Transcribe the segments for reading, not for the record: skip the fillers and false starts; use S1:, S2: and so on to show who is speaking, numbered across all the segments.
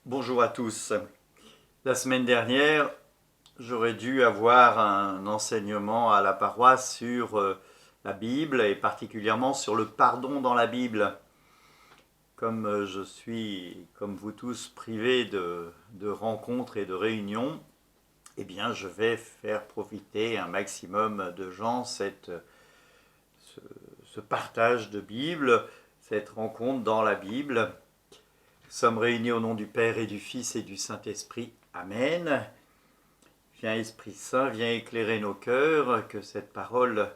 S1: Bonjour à tous. La semaine dernière, j'aurais dû avoir un enseignement à la paroisse sur la Bible et particulièrement sur le pardon dans la Bible. Comme je suis, comme vous tous, privé de rencontres et de réunions, eh bien, je vais faire profiter un maximum de gens ce, ce partage de Bible, cette rencontre dans la Bible. Nous sommes réunis au nom du Père et du Fils et du Saint-Esprit. Amen. Viens Esprit Saint, viens éclairer nos cœurs, que cette parole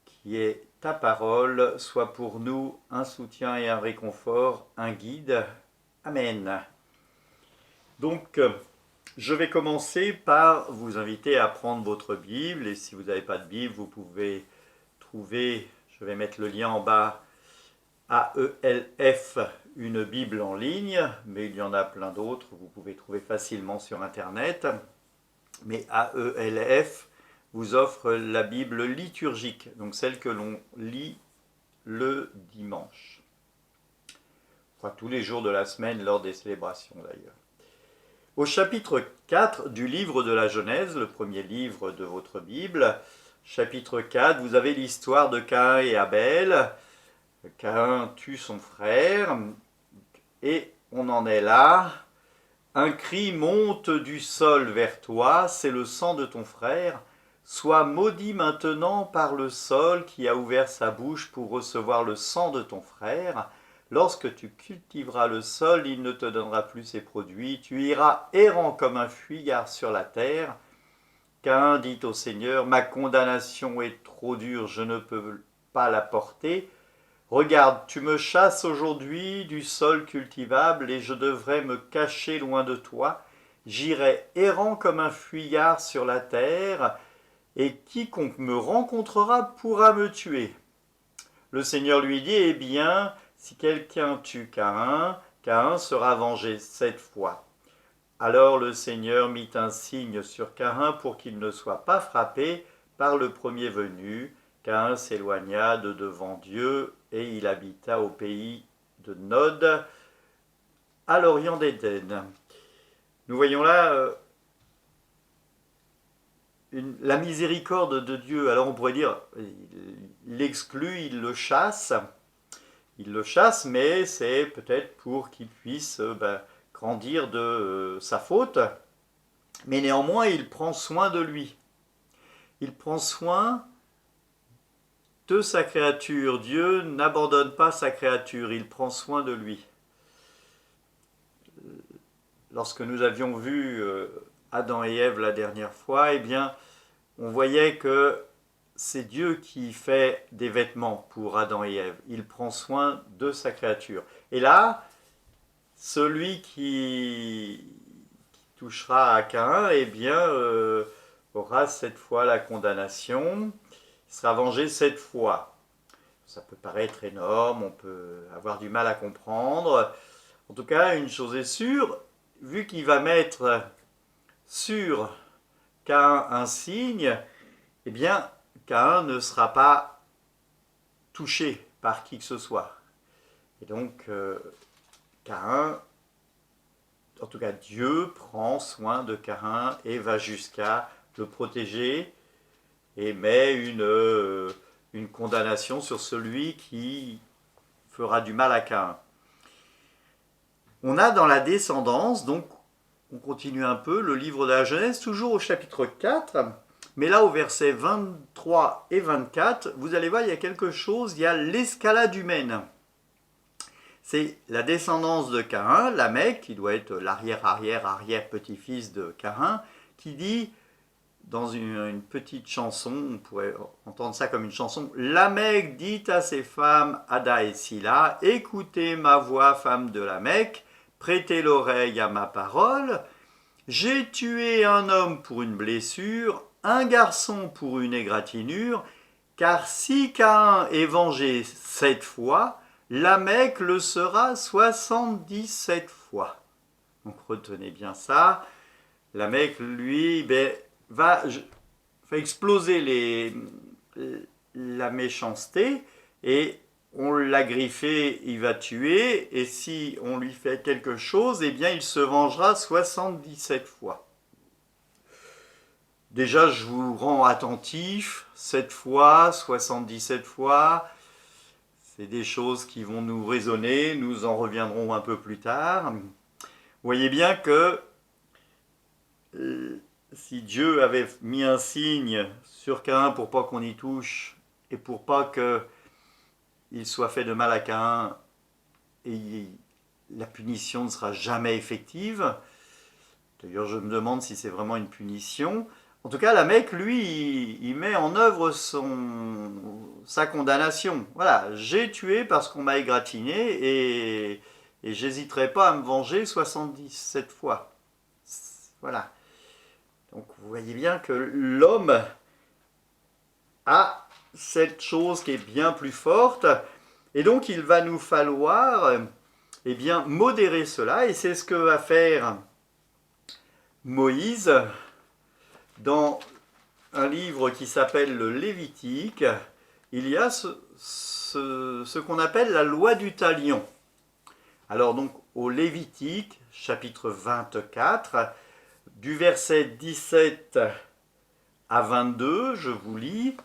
S1: qui est ta parole soit pour nous un soutien et un réconfort, un guide. Amen. Donc, je vais commencer par vous inviter à prendre votre Bible, et si vous n'avez pas de Bible, vous pouvez trouver, je vais mettre le lien en bas, AELF, une Bible en ligne, mais il y en a plein d'autres, vous pouvez trouver facilement sur Internet. Mais AELF vous offre la Bible liturgique, donc celle que l'on lit le dimanche. Enfin, tous les jours de la semaine lors des célébrations d'ailleurs. Au chapitre 4 du livre de la Genèse, le premier livre de votre Bible, chapitre 4, vous avez l'histoire de Caïn et Abel. Caïn tue son frère et on en est là. Un cri monte du sol vers toi, c'est le sang de ton frère. Sois maudit maintenant par le sol qui a ouvert sa bouche pour recevoir le sang de ton frère. Lorsque tu cultiveras le sol, il ne te donnera plus ses produits. Tu iras errant comme un fuyard sur la terre. Caïn dit au Seigneur, ma condamnation est trop dure, je ne peux pas la porter. Regarde, tu me chasses aujourd'hui du sol cultivable et je devrais me cacher loin de toi. J'irai errant comme un fuyard sur la terre et quiconque me rencontrera pourra me tuer. Le Seigneur lui dit, eh bien, si quelqu'un tue Caïn, Caïn sera vengé 7 fois. Alors le Seigneur mit un signe sur Caïn pour qu'il ne soit pas frappé par le premier venu. Caïn s'éloigna de devant Dieu et il habita au pays de Nod, à l'orient d'Éden. Nous voyons là la miséricorde de Dieu. Alors on pourrait dire, il l'exclut, il le chasse. Il le chasse, mais c'est peut-être pour qu'il puisse grandir de sa faute. Mais néanmoins, il prend soin de lui. Il prend soin de sa créature. Dieu n'abandonne pas sa créature, il prend soin de lui. Lorsque nous avions vu Adam et Ève la dernière fois, eh bien, on voyait que c'est Dieu qui fait des vêtements pour Adam et Ève. Il prend soin de sa créature. Et là, celui qui touchera à Caïn, eh bien, aura 7 fois la condamnation. Il sera vengé 7 fois. Ça peut paraître énorme, on peut avoir du mal à comprendre. En tout cas, une chose est sûre, vu qu'il va mettre sur Caïn un signe, eh bien, Caïn ne sera pas touché par qui que ce soit. Et donc, Caïn, en tout cas Dieu, prend soin de Caïn et va jusqu'à le protéger et met une condamnation sur celui qui fera du mal à Caïn. On a dans la descendance, donc on continue un peu, le livre de la Genèse, toujours au chapitre 4, mais là au verset 23 et 24, vous allez voir, il y a quelque chose, il y a l'escalade humaine. C'est la descendance de Caïn, Lamech, qui doit être l'arrière-petit-fils de Caïn, qui dit dans une petite chanson, on pourrait entendre ça comme une chanson, Lamech dit à ses femmes Ada et Sila, écoutez ma voix, femme de Lamech, prêtez l'oreille à ma parole, j'ai tué un homme pour une blessure, un garçon pour une égratignure, car si Caïn est vengé 7 fois, Lamech le sera 77 fois. Donc retenez bien ça. Lamech, lui, va exploser la méchanceté et on l'a griffé, il va tuer, et si on lui fait quelque chose, eh bien il se vengera 77 fois. Déjà, je vous rends attentif, 7 fois, 77 fois, c'est des choses qui vont nous résonner, nous en reviendrons un peu plus tard. Vous voyez bien que si Dieu avait mis un signe sur Caïn pour pas qu'on y touche, et pour pas qu'il soit fait de mal à Caïn, et la punition ne sera jamais effective. D'ailleurs, je me demande si c'est vraiment une punition. En tout cas, la Mecque, lui, il met en œuvre sa condamnation. Voilà, j'ai tué parce qu'on m'a égratigné et j'hésiterai pas à me venger 77 fois. Voilà. Donc vous voyez bien que l'homme a cette chose qui est bien plus forte. Et donc il va nous falloir eh bien, modérer cela. Et c'est ce que va faire Moïse dans un livre qui s'appelle le Lévitique. Il y a ce qu'on appelle la loi du talion. Alors donc au Lévitique, chapitre 24, du verset 17 à 22, je vous lis.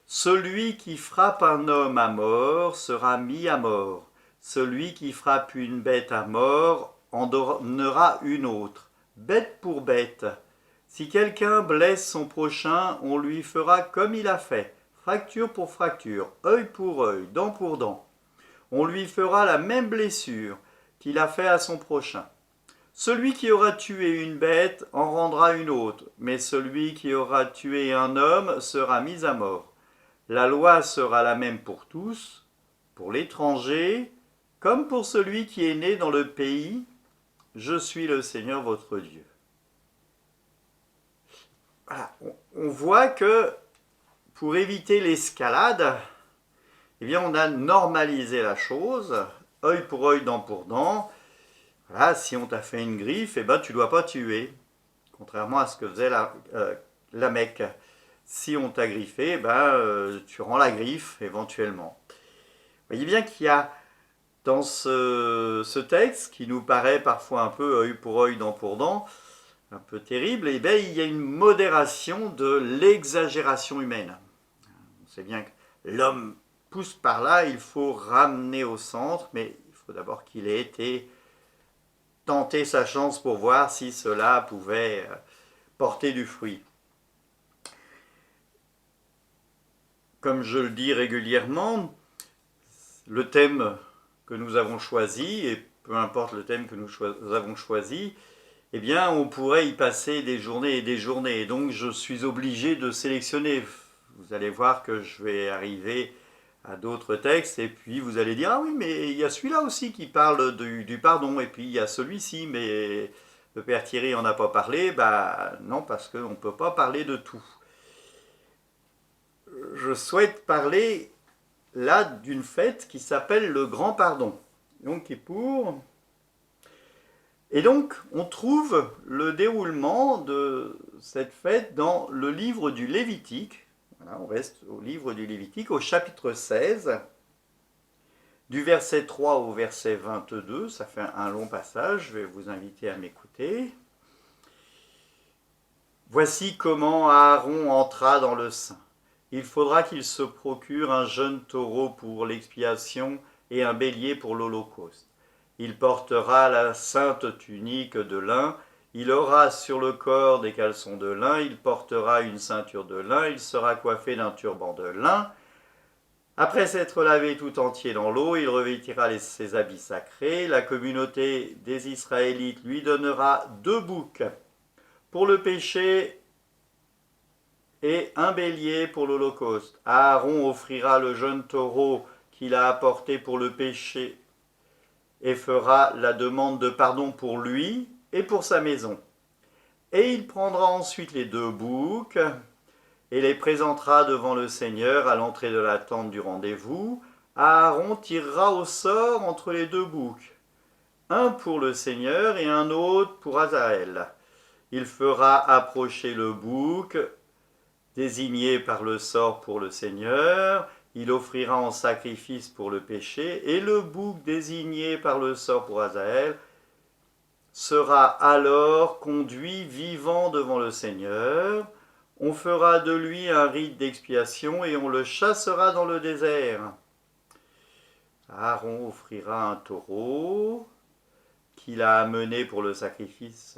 S1: Celui qui frappe un homme à mort sera mis à mort. Celui qui frappe une bête à mort en donnera une autre, bête pour bête. Si quelqu'un blesse son prochain, on lui fera comme il a fait, fracture pour fracture, œil pour œil, dent pour dent. On lui fera la même blessure qu'il a fait à son prochain. Celui qui aura tué une bête en rendra une autre, mais celui qui aura tué un homme sera mis à mort. La loi sera la même pour tous, pour l'étranger, comme pour celui qui est né dans le pays. Je suis le Seigneur votre Dieu. Voilà, on voit que pour éviter l'escalade, eh bien on a normalisé la chose, œil pour œil, dent pour dent. Voilà, si on t'a fait une griffe, eh ben, tu ne dois pas tuer, contrairement à ce que faisait la Mecque. Si on t'a griffé, eh ben, tu rends la griffe éventuellement. Vous voyez bien qu'il y a dans ce texte, qui nous paraît parfois un peu œil pour œil, dent pour dent, un peu terrible, eh bien, il y a une modération de l'exagération humaine. On sait bien que l'homme pousse par là, il faut ramener au centre, mais il faut d'abord qu'il ait été tenter sa chance pour voir si cela pouvait porter du fruit. Comme je le dis régulièrement, le thème que nous avons choisi, et peu importe le thème que nous avons choisi, eh bien, on pourrait y passer des journées et des journées. Et donc, je suis obligé de sélectionner. Vous allez voir que je vais arriver à d'autres textes, et puis vous allez dire, ah oui, mais il y a celui-là aussi qui parle du pardon, et puis il y a celui-ci, mais le Père Thierry n'en a pas parlé. Bah non, parce qu'on ne peut pas parler de tout. Je souhaite parler là d'une fête qui s'appelle le Grand Pardon, donc qui est pour... Et donc, on trouve le déroulement de cette fête dans le livre du Lévitique. Voilà, on reste au livre du Lévitique, au chapitre 16, du verset 3 au verset 22. Ça fait un long passage, je vais vous inviter à m'écouter. Voici comment Aaron entra dans le sein. Il faudra qu'il se procure un jeune taureau pour l'expiation et un bélier pour l'holocauste. Il portera la sainte tunique de lin, il aura sur le corps des caleçons de lin, il portera une ceinture de lin, il sera coiffé d'un turban de lin. Après s'être lavé tout entier dans l'eau, il revêtira ses habits sacrés. La communauté des Israélites lui donnera 2 boucs pour le péché et un bélier pour l'holocauste. Aaron offrira le jeune taureau qu'il a apporté pour le péché et fera la demande de pardon pour lui et pour sa maison. Et il prendra ensuite les 2 boucs et les présentera devant le Seigneur à l'entrée de la tente du rendez-vous. Aaron tirera au sort entre les 2 boucs, un pour le Seigneur et un autre pour Azaël. Il fera approcher le bouc désigné par le sort pour le Seigneur, il offrira en sacrifice pour le péché, et le bouc désigné par le sort pour Azaël sera alors conduit vivant devant le Seigneur. On fera de lui un rite d'expiation et on le chassera dans le désert. Aaron offrira un taureau qu'il a amené pour le sacrifice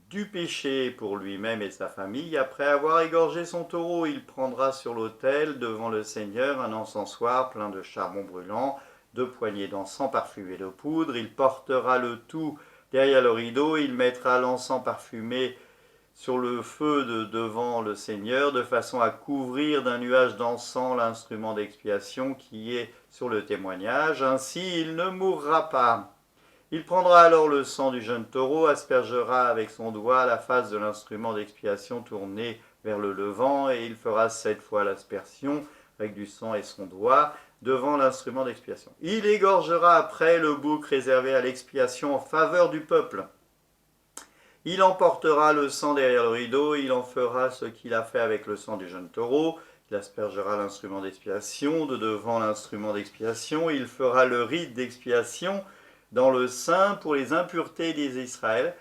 S1: du péché pour lui-même et sa famille. Après avoir égorgé son taureau, il prendra sur l'autel devant le Seigneur un encensoir plein de charbon brûlant, 2 poignées d'encens parfumé de poudre. Il portera le tout derrière le rideau, il mettra l'encens parfumé sur le feu devant le Seigneur, de façon à couvrir d'un nuage d'encens l'instrument d'expiation qui est sur le témoignage. Ainsi, il ne mourra pas. Il prendra alors le sang du jeune taureau, aspergera avec son doigt la face de l'instrument d'expiation tourné vers le levant, et il fera 7 fois l'aspersion avec du sang et son doigt devant l'instrument d'expiation. Il égorgera après le bouc réservé à l'expiation en faveur du peuple. Il emportera le sang derrière le rideau, il en fera ce qu'il a fait avec le sang du jeune taureau, il aspergera l'instrument d'expiation de devant l'instrument d'expiation, il fera le rite d'expiation dans le sein pour les impuretés des Israël,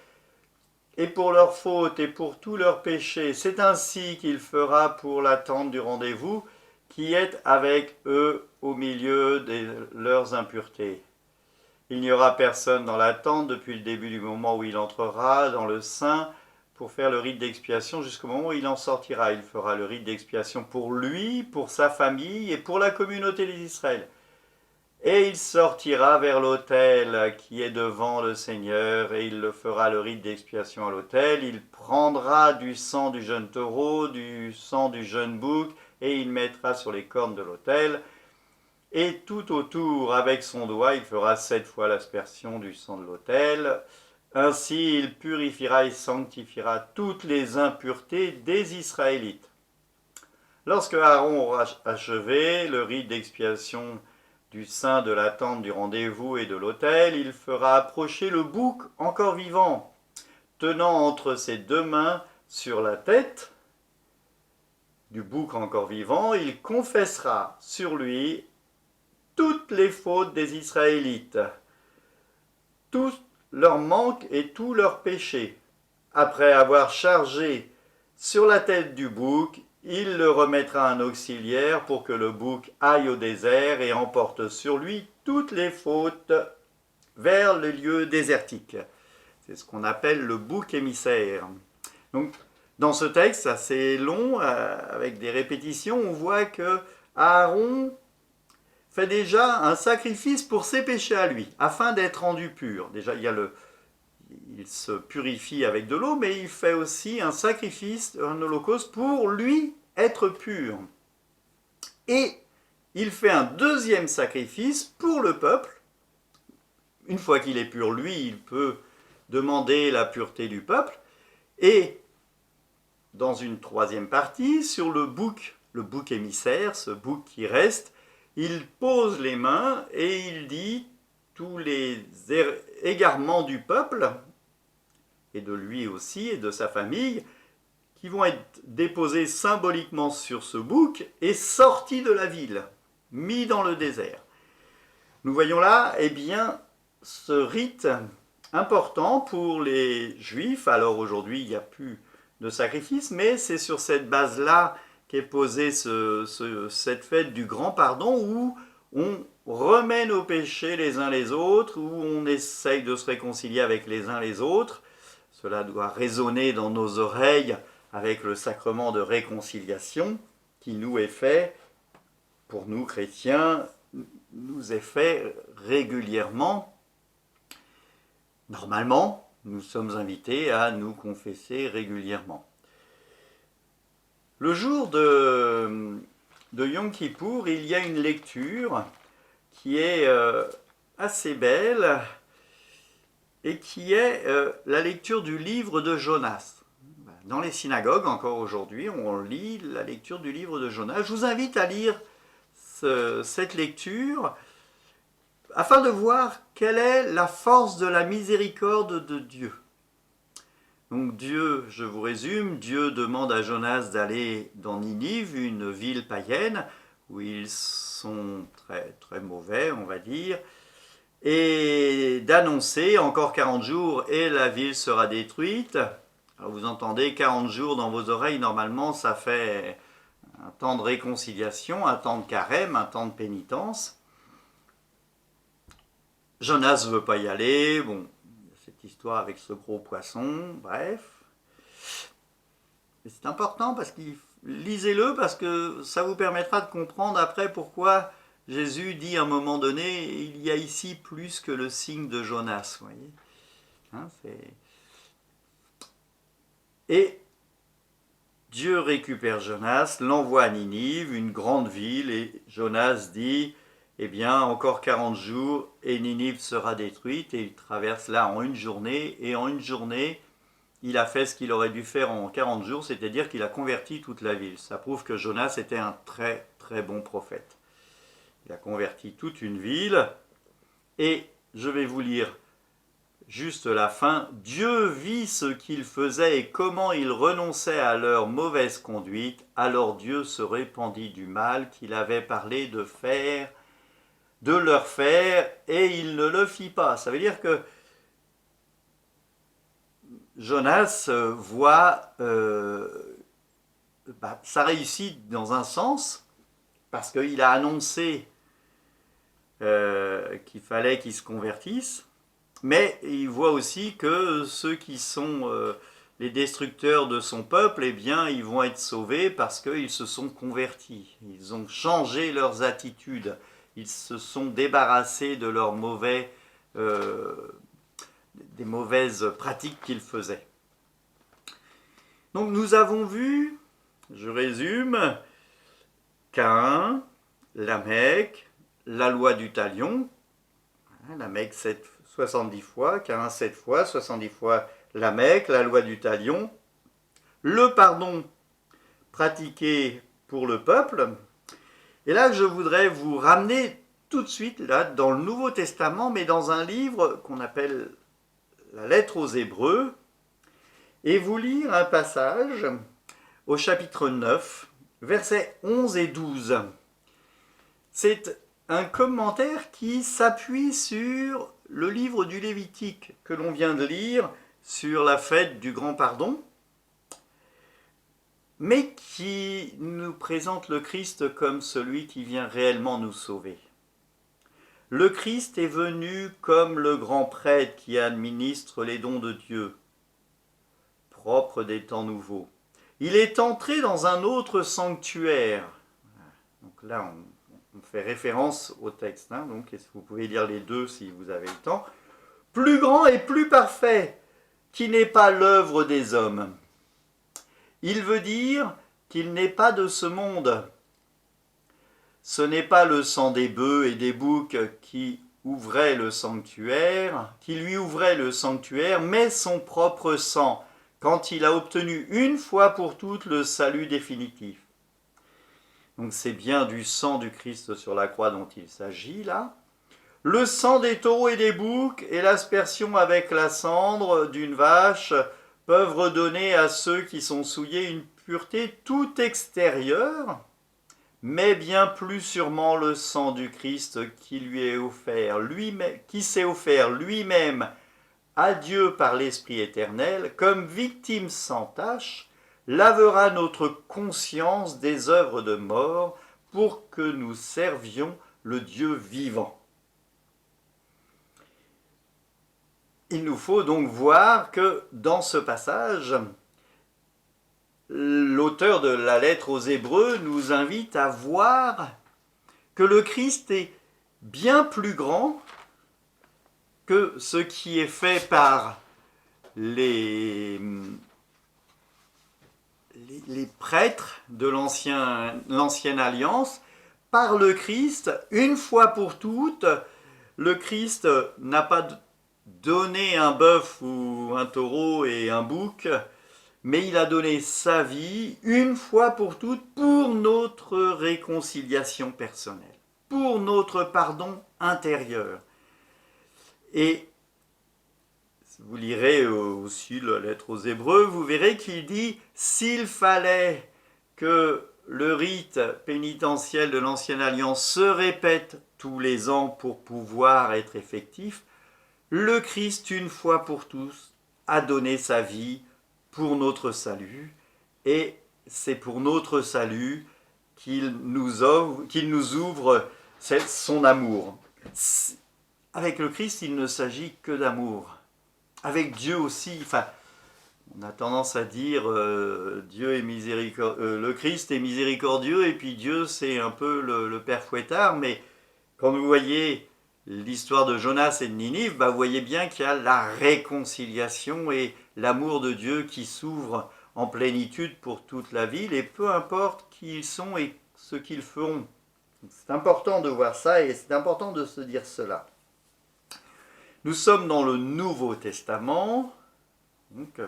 S1: et pour leurs fautes et pour tous leurs péchés. C'est ainsi qu'il fera pour la tente du rendez-vous, qui est avec eux au milieu de leurs impuretés. Il n'y aura personne dans la tente depuis le début du moment où il entrera dans le sein pour faire le rite d'expiation jusqu'au moment où il en sortira. Il fera le rite d'expiation pour lui, pour sa famille et pour la communauté des Israël. Et il sortira vers l'autel qui est devant le Seigneur, et il le fera le rite d'expiation à l'autel. Il prendra du sang du jeune taureau, du sang du jeune bouc, et il mettra sur les cornes de l'autel. Et tout autour, avec son doigt, il fera 7 fois l'aspersion du sang de l'autel. Ainsi, il purifiera et sanctifiera toutes les impuretés des Israélites. Lorsque Aaron aura achevé le rite d'expiation du sein de la tente du rendez-vous et de l'autel, il fera approcher le bouc encore vivant, tenant entre ses 2 mains sur la tête du bouc encore vivant. Il confessera sur lui toutes les fautes des Israélites, tous leurs manques et tous leurs péchés. Après avoir chargé sur la tête du bouc, il le remettra à un auxiliaire pour que le bouc aille au désert et emporte sur lui toutes les fautes vers le lieu désertique. C'est ce qu'on appelle le bouc émissaire. Donc, dans ce texte assez long, avec des répétitions, on voit que Aaron fait déjà un sacrifice pour ses péchés à lui, afin d'être rendu pur. Déjà, il se purifie avec de l'eau, mais il fait aussi un sacrifice, un holocauste, pour lui être pur. Et il fait un deuxième sacrifice pour le peuple. Une fois qu'il est pur, lui, il peut demander la pureté du peuple. Et dans une troisième partie, sur le bouc émissaire, ce bouc qui reste, il pose les mains et il dit tous les égarements du peuple, et de lui aussi et de sa famille, qui vont être déposés symboliquement sur ce bouc et sortis de la ville, mis dans le désert. Nous voyons là, eh bien, ce rite important pour les Juifs. Alors aujourd'hui, il n'y a plus de sacrifice, mais c'est sur cette base-là qu'est posée cette fête du grand pardon, où on remet nos péchés les uns les autres, où on essaye de se réconcilier avec les uns les autres. Cela doit résonner dans nos oreilles avec le sacrement de réconciliation qui nous est fait, pour nous chrétiens, nous est fait régulièrement. Normalement, nous sommes invités à nous confesser régulièrement. Le jour de Yom Kippour, il y a une lecture qui est assez belle et qui est la lecture du livre de Jonas. Dans les synagogues, encore aujourd'hui, on lit la lecture du livre de Jonas. Je vous invite à lire cette lecture afin de voir quelle est la force de la miséricorde de Dieu. Donc Dieu, je vous résume, Dieu demande à Jonas d'aller dans Ninive, une ville païenne, où il sont très, très mauvais, on va dire, et d'annoncer encore 40 jours et la ville sera détruite. Alors vous entendez 40 jours dans vos oreilles, normalement ça fait un temps de réconciliation, un temps de carême, un temps de pénitence. Jonas ne veut pas y aller, bon, cette histoire avec ce gros poisson, bref. Mais c'est important parce que lisez-le parce que ça vous permettra de comprendre après pourquoi Jésus dit à un moment donné, il y a ici plus que le signe de Jonas, vous voyez. Hein, et Dieu récupère Jonas, l'envoie à Ninive, une grande ville, et Jonas dit, eh bien, encore 40 jours, et Ninive sera détruite, et il traverse là en une journée, et en une journée, il a fait ce qu'il aurait dû faire en 40 jours, c'est-à-dire qu'il a converti toute la ville. Ça prouve que Jonas était un très très bon prophète. Il a converti toute une ville, et je vais vous lire juste la fin. Dieu vit ce qu'ils faisaient et comment ils renonçaient à leur mauvaise conduite. Alors Dieu se répandit du mal qu'il avait parlé de leur faire, et il ne le fit pas. Ça veut dire que Jonas voit ça réussit dans un sens, parce qu'il a annoncé qu'il fallait qu'ils se convertissent, mais il voit aussi que ceux qui sont les destructeurs de son peuple, eh bien, ils vont être sauvés parce qu'ils se sont convertis. Ils ont changé leurs attitudes. Ils se sont débarrassés de leurs des mauvaises pratiques qu'ils faisaient. Donc nous avons vu, je résume, Caïn, Lamech, la loi du talion, Lamech 70 fois, Caïn 7 fois, 70 fois Lamech, la loi du talion, le pardon pratiqué pour le peuple. Et là, je voudrais vous ramener tout de suite là dans le Nouveau Testament, mais dans un livre qu'on appelle la Lettre aux Hébreux, et vous lire un passage au chapitre 9, versets 11 et 12. C'est un commentaire qui s'appuie sur le livre du Lévitique que l'on vient de lire sur la fête du grand pardon, mais qui nous présente le Christ comme celui qui vient réellement nous sauver. Le Christ est venu comme le grand prêtre qui administre les dons de Dieu, propre des temps nouveaux. Il est entré dans un autre sanctuaire. Donc là, on fait référence au texte, hein, donc vous pouvez lire les deux si vous avez le temps. Plus grand et plus parfait, qui n'est pas l'œuvre des hommes. Il veut dire qu'il n'est pas de ce monde. Ce n'est pas le sang des bœufs et des boucs qui ouvrait le sanctuaire, qui lui ouvrait le sanctuaire, mais son propre sang, quand il a obtenu une fois pour toutes le salut définitif. Donc c'est bien du sang du Christ sur la croix dont il s'agit là. Le sang des taureaux et des boucs et l'aspersion avec la cendre d'une vache peuvent redonner à ceux qui sont souillés une pureté tout extérieure, mais bien plus sûrement le sang du Christ qui lui est offert, qui s'est offert lui-même à Dieu par l'Esprit éternel, comme victime sans tache, lavera notre conscience des œuvres de mort pour que nous servions le Dieu vivant. Il nous faut donc voir que dans ce passage, l'auteur de la lettre aux Hébreux nous invite à voir que le Christ est bien plus grand que ce qui est fait par les prêtres de l'ancienne alliance. Par le Christ, une fois pour toutes, le Christ n'a pas donné un bœuf ou un taureau et un bouc, mais il a donné sa vie une fois pour toutes pour notre réconciliation personnelle, pour notre pardon intérieur. Et vous lirez aussi la lettre aux Hébreux, vous verrez qu'il dit « S'il fallait que le rite pénitentiel de l'Ancienne Alliance se répète tous les ans pour pouvoir être effectif, le Christ, une fois pour tous, a donné sa vie pour notre salut, et c'est pour notre salut qu'il nous ouvre son amour. Avec le Christ, il ne s'agit que d'amour. Avec Dieu aussi, on a tendance à dire Dieu est le Christ est miséricordieux, et puis Dieu c'est un peu le père fouettard, mais quand vous voyez l'histoire de Jonas et de Ninive, vous voyez bien qu'il y a la réconciliation et l'amour de Dieu qui s'ouvre en plénitude pour toute la ville, et peu importe qui ils sont et ce qu'ils feront. C'est important de voir ça, et c'est important de se dire cela. Nous sommes dans le Nouveau Testament, donc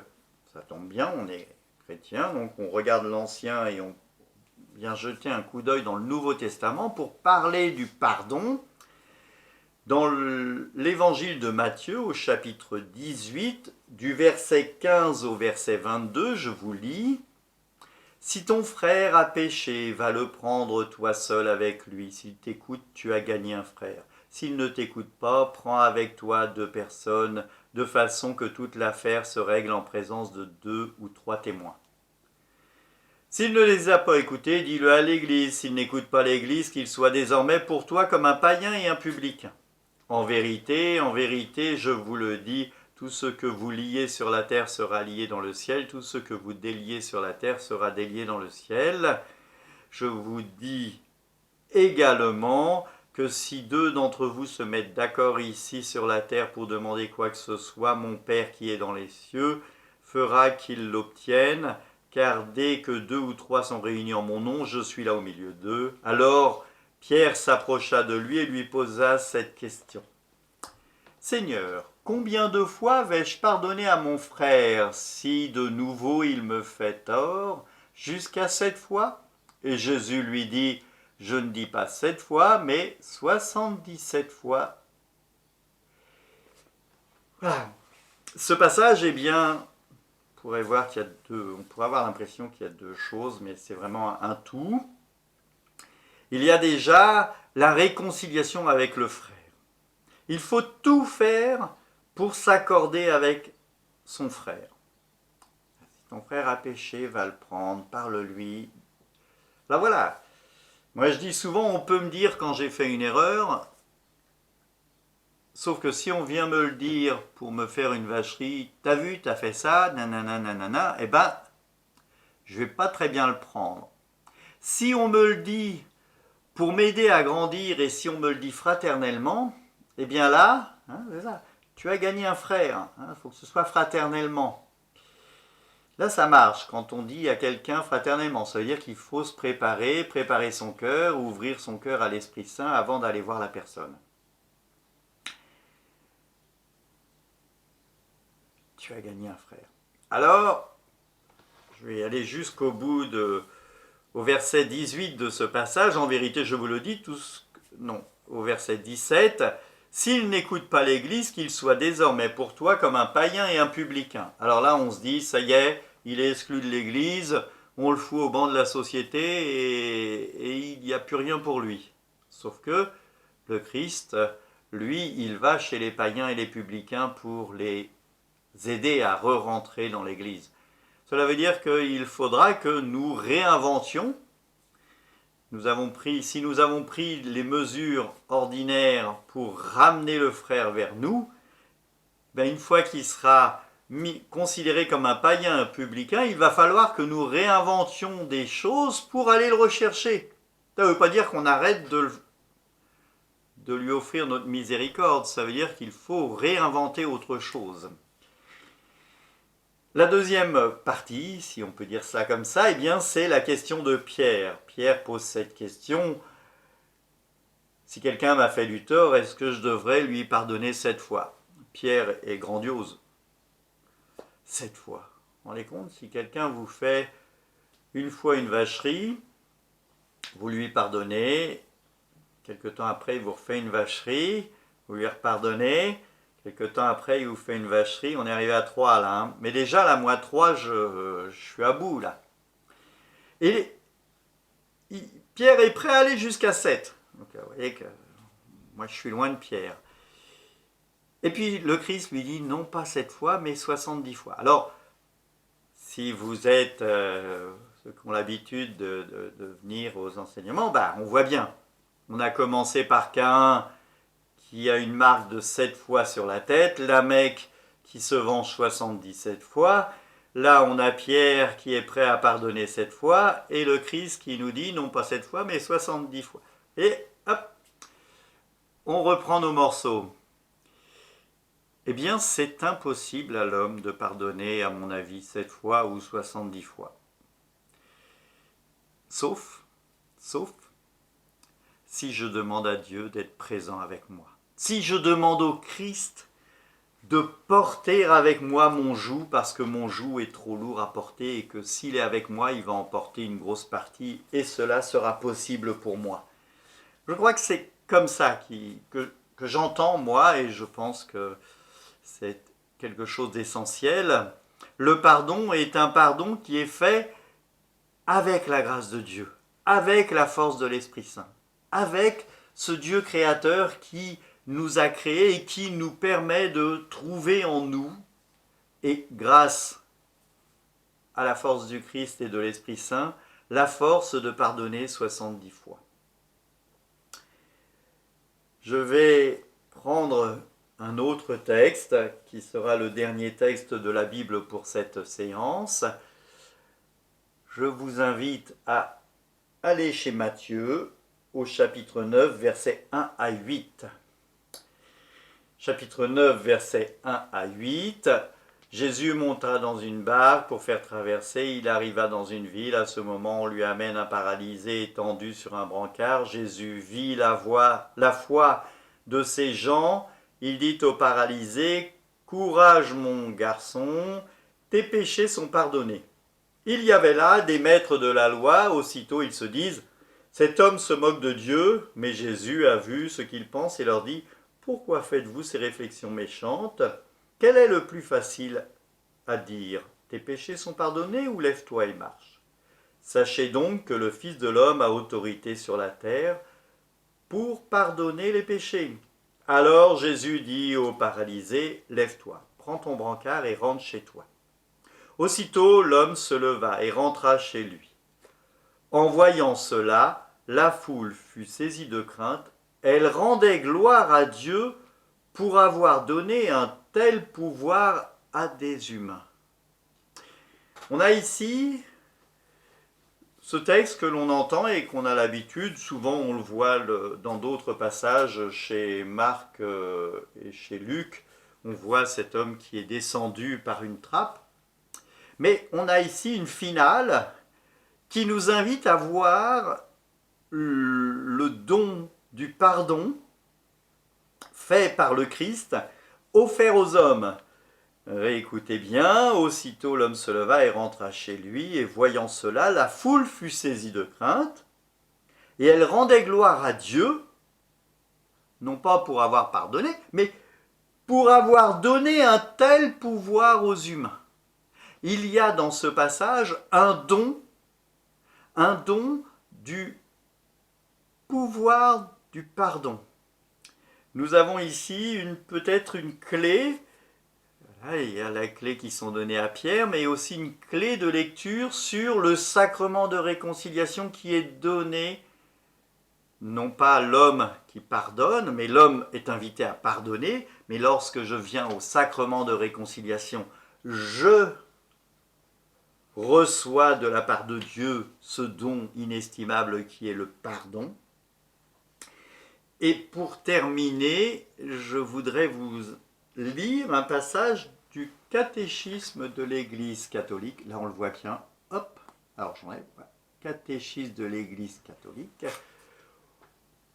S1: ça tombe bien, on est chrétien, donc on regarde l'Ancien et on vient jeter un coup d'œil dans le Nouveau Testament pour parler du pardon. Dans l'évangile de Matthieu, au chapitre 18, du verset 15 au verset 22, je vous lis. « Si ton frère a péché, va le prendre toi seul avec lui. S'il t'écoute, tu as gagné un frère. S'il ne t'écoute pas, prends avec toi 2 personnes, de façon que toute l'affaire se règle en présence de 2 ou 3 témoins. S'il ne les a pas écoutés, dis-le à l'Église. S'il n'écoute pas l'Église, qu'il soit désormais pour toi comme un païen et un publicain. En vérité, je vous le dis, tout ce que vous liez sur la terre sera lié dans le ciel, tout ce que vous déliez sur la terre sera délié dans le ciel. Je vous dis également que si 2 d'entre vous se mettent d'accord ici sur la terre pour demander quoi que ce soit, mon Père qui est dans les cieux fera qu'ils l'obtiennent, car dès que 2 ou 3 sont réunis en mon nom, je suis là au milieu d'eux. Alors Pierre s'approcha de lui et lui posa cette question. Seigneur, combien de fois vais-je pardonner à mon frère si de nouveau il me fait tort? Jusqu'à 7 fois? Et Jésus lui dit, je ne dis pas 7 fois, mais 77 fois. Voilà. Ce passage, on pourrait voir qu'il y a on pourrait avoir l'impression qu'il y a 2 choses, mais c'est vraiment un tout. Il y a déjà la réconciliation avec le frère. Il faut tout faire pour s'accorder avec son frère. Si ton frère a péché, va le prendre, parle-lui. Là voilà. Moi je dis souvent, on peut me dire quand j'ai fait une erreur, sauf que si on vient me le dire pour me faire une vacherie, t'as vu, t'as fait ça, nanana, nanana, je vais pas très bien le prendre. Si on me le dit pour m'aider à grandir et si on me le dit fraternellement, là, c'est ça, tu as gagné un frère, il faut que ce soit fraternellement. Là, ça marche quand on dit à quelqu'un fraternellement. Ça veut dire qu'il faut se préparer son cœur, ouvrir son cœur à l'Esprit Saint avant d'aller voir la personne. Tu as gagné un frère. Alors, je vais aller jusqu'au bout au verset 18 de ce passage. En vérité, je vous le dis, au verset 17, « S'il n'écoute pas l'Église, qu'il soit désormais pour toi comme un païen et un publicain. » Alors là, on se dit, ça y est, il est exclu de l'Église, on le fout au banc de la société et il n'y a plus rien pour lui. Sauf que le Christ, lui, il va chez les païens et les publicains pour les aider à re-rentrer dans l'Église. Cela veut dire qu'il faudra que nous réinventions. Si nous avons pris les mesures ordinaires pour ramener le frère vers nous, une fois qu'il sera considéré comme un païen, un publicain, il va falloir que nous réinventions des choses pour aller le rechercher. Ça ne veut pas dire qu'on arrête de lui offrir notre miséricorde, ça veut dire qu'il faut réinventer autre chose. La deuxième partie, si on peut dire ça comme ça, c'est la question de Pierre. Pierre pose cette question, si quelqu'un m'a fait du tort, est-ce que je devrais lui pardonner 7 fois? Pierre est grandiose. 7 fois. Vous vous rendez compte, si quelqu'un vous fait une fois une vacherie, vous lui pardonnez, quelque temps après il vous refait une vacherie, vous lui repardonnez, quelque temps après, il vous fait une vacherie, on est arrivé à 3 là. Mais déjà, là, moi, 3, je suis à bout là. Et Pierre est prêt à aller jusqu'à 7. Donc vous voyez que moi je suis loin de Pierre. Et puis le Christ lui dit non pas 7 fois mais 70 fois. Alors si vous êtes ceux qui ont l'habitude de venir aux enseignements, on voit bien. On a commencé par Caïn qui a une marque de 7 fois sur la tête, Lamech qui se venge 77 fois, là on a Pierre qui est prêt à pardonner 7 fois, et le Christ qui nous dit non pas 7 fois mais 70 fois. Et hop, on reprend nos morceaux. Eh bien c'est impossible à l'homme de pardonner, à mon avis, 7 fois ou 70 fois. Sauf si je demande à Dieu d'être présent avec moi. Si je demande au Christ de porter avec moi mon joug, parce que mon joug est trop lourd à porter et que s'il est avec moi, il va en porter une grosse partie et cela sera possible pour moi. Je crois que c'est comme ça que j'entends moi et je pense que c'est quelque chose d'essentiel. Le pardon est un pardon qui est fait avec la grâce de Dieu, avec la force de l'Esprit Saint, avec ce Dieu créateur qui nous a créés et qui nous permet de trouver en nous, et grâce à la force du Christ et de l'Esprit Saint, la force de pardonner 70 fois. Je vais prendre un autre texte qui sera le dernier texte de la Bible pour cette séance. Je vous invite à aller chez Matthieu au chapitre 9, versets 1 à 8. Chapitre 9, versets 1 à 8. Jésus monta dans une barque pour faire traverser. Il arriva dans une ville. À ce moment, on lui amène un paralysé étendu sur un brancard. Jésus vit la foi de ces gens. Il dit au paralysé, « Courage mon garçon, tes péchés sont pardonnés. » Il y avait là des maîtres de la loi. Aussitôt ils se disent, « Cet homme se moque de Dieu. » Mais Jésus a vu ce qu'ils pensent et leur dit, « Pourquoi faites-vous ces réflexions méchantes ? Quel est le plus facile à dire ? Tes péchés sont pardonnés ou lève-toi et marche ? Sachez donc que le Fils de l'homme a autorité sur la terre pour pardonner les péchés. » Alors Jésus dit au paralysé, « Lève-toi, prends ton brancard et rentre chez toi. » Aussitôt l'homme se leva et rentra chez lui. En voyant cela, la foule fut saisie de crainte. Elle rendait gloire à Dieu pour avoir donné un tel pouvoir à des humains. On a ici ce texte que l'on entend et qu'on a l'habitude, souvent on le voit dans d'autres passages chez Marc et chez Luc, on voit cet homme qui est descendu par une trappe. Mais on a ici une finale qui nous invite à voir le don du pardon fait par le Christ, offert aux hommes. Réécoutez bien, aussitôt l'homme se leva et rentra chez lui, et voyant cela, la foule fut saisie de crainte, et elle rendait gloire à Dieu, non pas pour avoir pardonné, mais pour avoir donné un tel pouvoir aux humains. Il y a dans ce passage un don du pouvoir du pardon. Nous avons ici peut-être une clé. Là, il y a la clé qui sont données à Pierre, mais aussi une clé de lecture sur le sacrement de réconciliation qui est donné, non pas à l'homme qui pardonne, mais l'homme est invité à pardonner, mais lorsque je viens au sacrement de réconciliation, je reçoit de la part de Dieu ce don inestimable qui est le pardon. Et pour terminer, je voudrais vous lire un passage du catéchisme de l'Église catholique. Là, on le voit bien. Hop, alors j'enlève. Catéchisme de l'Église catholique.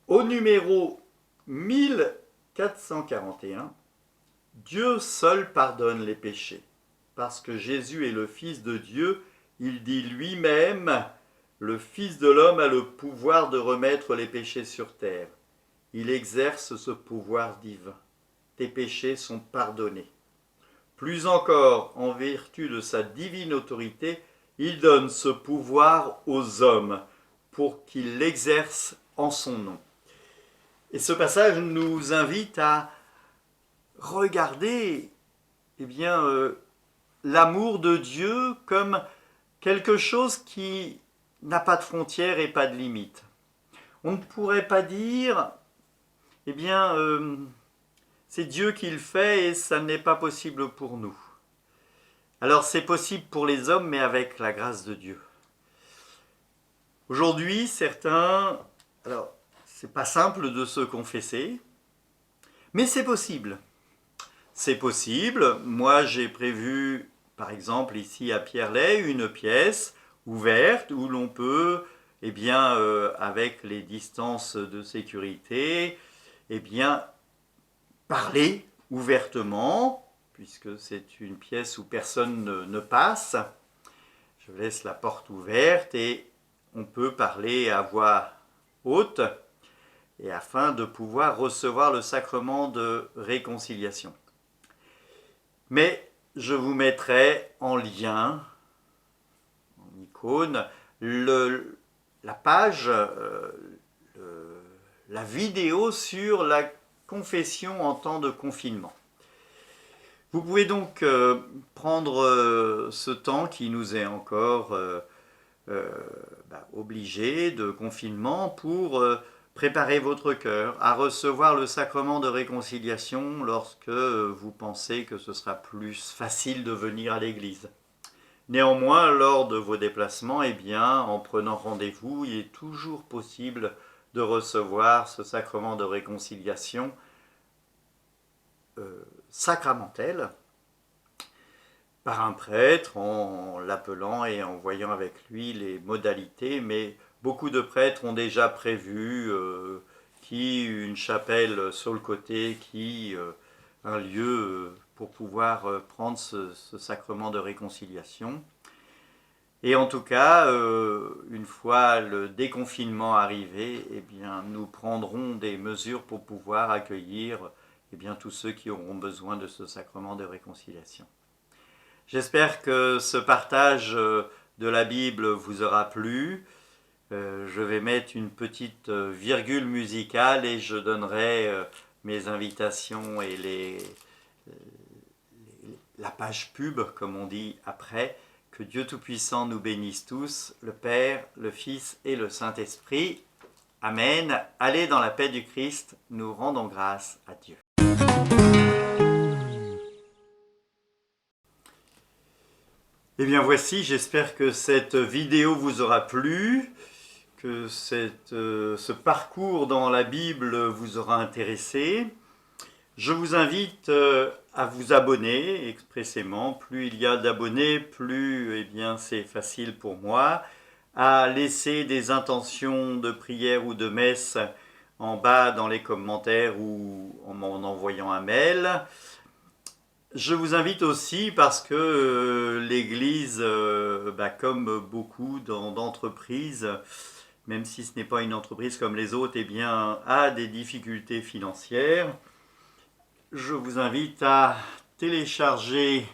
S1: Au numéro 1441, Dieu seul pardonne les péchés. Parce que Jésus est le Fils de Dieu, il dit lui-même, le Fils de l'homme a le pouvoir de remettre les péchés sur terre. Il exerce ce pouvoir divin. Tes péchés sont pardonnés. Plus encore, en vertu de sa divine autorité, il donne ce pouvoir aux hommes pour qu'il l'exerce en son nom. Et ce passage nous invite à regarder l'amour de Dieu comme quelque chose qui n'a pas de frontières et pas de limites. On ne pourrait pas dire, c'est Dieu qui le fait et ça n'est pas possible pour nous. Alors c'est possible pour les hommes, mais avec la grâce de Dieu. Aujourd'hui, certains, alors c'est pas simple de se confesser, mais c'est possible. C'est possible. Moi, j'ai prévu, par exemple, ici à Pierrelet, une pièce ouverte où l'on peut, avec les distances de sécurité, parler ouvertement, puisque c'est une pièce où personne ne passe. Je laisse la porte ouverte et on peut parler à voix haute, et afin de pouvoir recevoir le sacrement de réconciliation. Mais je vous mettrai en lien, en icône, la page, la vidéo sur la confession en temps de confinement. Vous pouvez donc prendre ce temps qui nous est encore obligé de confinement pour préparer votre cœur à recevoir le sacrement de réconciliation lorsque vous pensez que ce sera plus facile de venir à l'église. Néanmoins, lors de vos déplacements, en prenant rendez-vous, il est toujours possible de recevoir ce sacrement de réconciliation sacramentel par un prêtre en l'appelant et en voyant avec lui les modalités, mais beaucoup de prêtres ont déjà prévu une chapelle sur le côté, un lieu pour pouvoir prendre ce sacrement de réconciliation. Et en tout cas, une fois le déconfinement arrivé, nous prendrons des mesures pour pouvoir accueillir tous ceux qui auront besoin de ce sacrement de réconciliation. J'espère que ce partage de la Bible vous aura plu. Je vais mettre une petite virgule musicale et je donnerai mes invitations et la page pub, comme on dit après. Que Dieu Tout-Puissant nous bénisse tous, le Père, le Fils et le Saint-Esprit. Amen. Allez dans la paix du Christ, nous rendons grâce à Dieu. Eh bien voici, j'espère que cette vidéo vous aura plu, que ce parcours dans la Bible vous aura intéressé. Je vous invite à vous abonner expressément. Plus il y a d'abonnés, plus c'est facile pour moi. À laisser des intentions de prière ou de messe en bas dans les commentaires ou en m'en envoyant un mail. Je vous invite aussi parce que l'Église, comme beaucoup d'entreprises, même si ce n'est pas une entreprise comme les autres, a des difficultés financières. Je vous invite à télécharger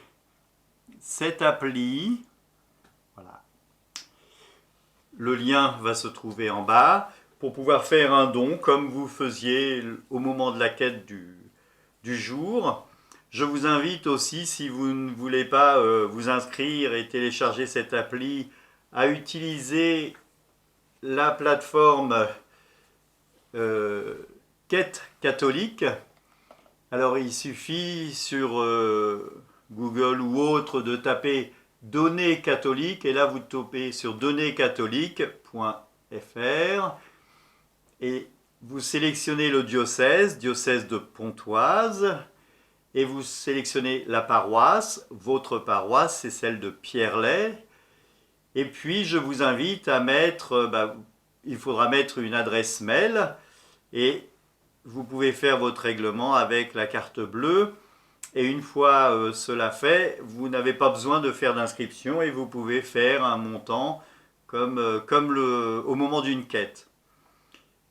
S1: cette appli. Voilà. Le lien va se trouver en bas pour pouvoir faire un don comme vous faisiez au moment de la quête du jour. Je vous invite aussi, si vous ne voulez pas vous inscrire et télécharger cette appli, à utiliser la plateforme Quête catholique. Alors il suffit sur Google ou autre de taper données catholiques et là vous tapez sur donnéescatholiques.fr et vous sélectionnez le diocèse de Pontoise et vous sélectionnez la paroisse. Votre paroisse c'est celle de Pierrelet et puis je vous invite à mettre, il faudra mettre une adresse mail et vous pouvez faire votre règlement avec la carte bleue et une fois cela fait, vous n'avez pas besoin de faire d'inscription et vous pouvez faire un montant comme au moment d'une quête.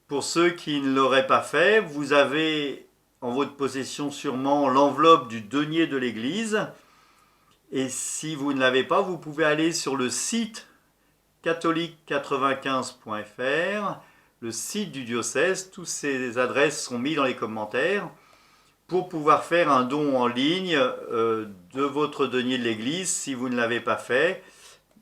S1: Pour ceux qui ne l'auraient pas fait, vous avez en votre possession sûrement l'enveloppe du denier de l'église et si vous ne l'avez pas, vous pouvez aller sur le site catholique95.fr, le site du diocèse. Toutes ces adresses sont mises dans les commentaires pour pouvoir faire un don en ligne de votre denier de l'église si vous ne l'avez pas fait.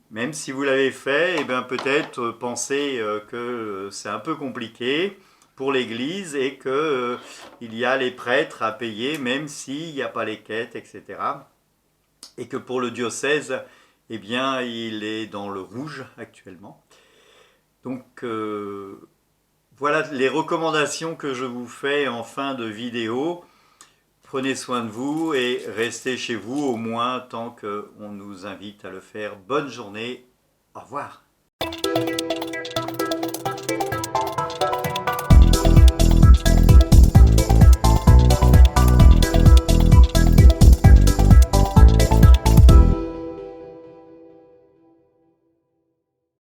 S1: Même si vous l'avez fait, eh bien peut-être pensez que c'est un peu compliqué pour l'église et qu'il y a les prêtres à payer même s'il n'y a pas les quêtes, etc. Et que pour le diocèse, eh bien il est dans le rouge actuellement. Donc voilà les recommandations que je vous fais en fin de vidéo. Prenez soin de vous et restez chez vous au moins tant qu'on nous invite à le faire. Bonne journée, au revoir.